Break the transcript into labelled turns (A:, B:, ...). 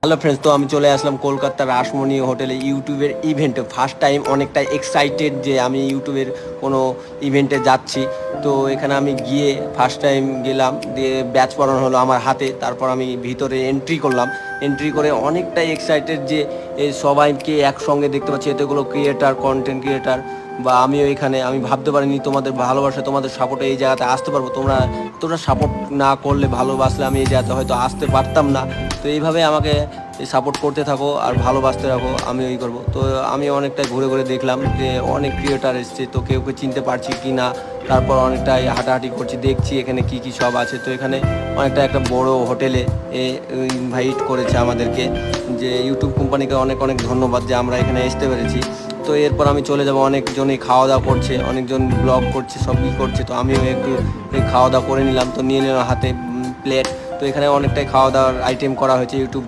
A: Hello friends, তো আমি চলে আসলাম কলকাতার রাসমণি হোটেলে ইউটিউবের ইভেন্টে। ফার্স্ট টাইম অনেকটা এক্সাইটেড যে আমি ইউটিউবের কোনো ইভেন্টে যাচ্ছি। তো এখানে আমি গিয়ে ফার্স্ট টাইম গেলাম, দিয়ে ব্যাচ পড়ানো হলো আমার হাতে। তারপর আমি ভিতরে এন্ট্রি করলাম। এন্ট্রি করে অনেকটাই এক্সাইটেড যে সবাইকে একসঙ্গে দেখতে পাচ্ছি, এতগুলো ক্রিয়েটার, কন্টেন্ট ক্রিয়েটার। বা আমিও এখানে, আমি ভাবতে পারিনি তোমাদের ভালোবাসা, তোমাদের সাপোর্টে এই জায়গাতে আসতে পারবো। তোমরা সাপোর্ট না করলে, ভালোবাসলে আমি এই জায়গাতে হয়তো আসতে পারতাম না। তো এইভাবে আমাকে সাপোর্ট করতে থাকো আর ভালোবাসতে রাখো, আমি ওই করবো। তো আমি অনেকটাই ঘুরে ঘুরে দেখলাম যে অনেক ক্রিয়েটার এসছে, তো কেউ চিনতে পারছি কি না। তারপর অনেকটাই হাঁটাহাঁটি করছি, দেখছি এখানে কি কি সব আছে। তো এখানে অনেকটা একটা বড় হোটেলে ইনভাইট করেছে আমাদেরকে, যে ইউটিউব কোম্পানিকে অনেক অনেক ধন্যবাদ যে আমরা এখানে আসতে পেরেছি। তো এরপর আমি চলে যাব, অনেকজনই খাওয়া দাওয়া করছে, অনেকজন ব্লগ করছে, সবই করছে। তো আমিও একটু খাওয়া দাওয়া করে নিলাম। তো নিয়ে নিলাম হাতে প্লেট। তো এখানে অনেকটাই খাওয়া দাওয়ার আইটেম করা হয়েছে ইউটিউব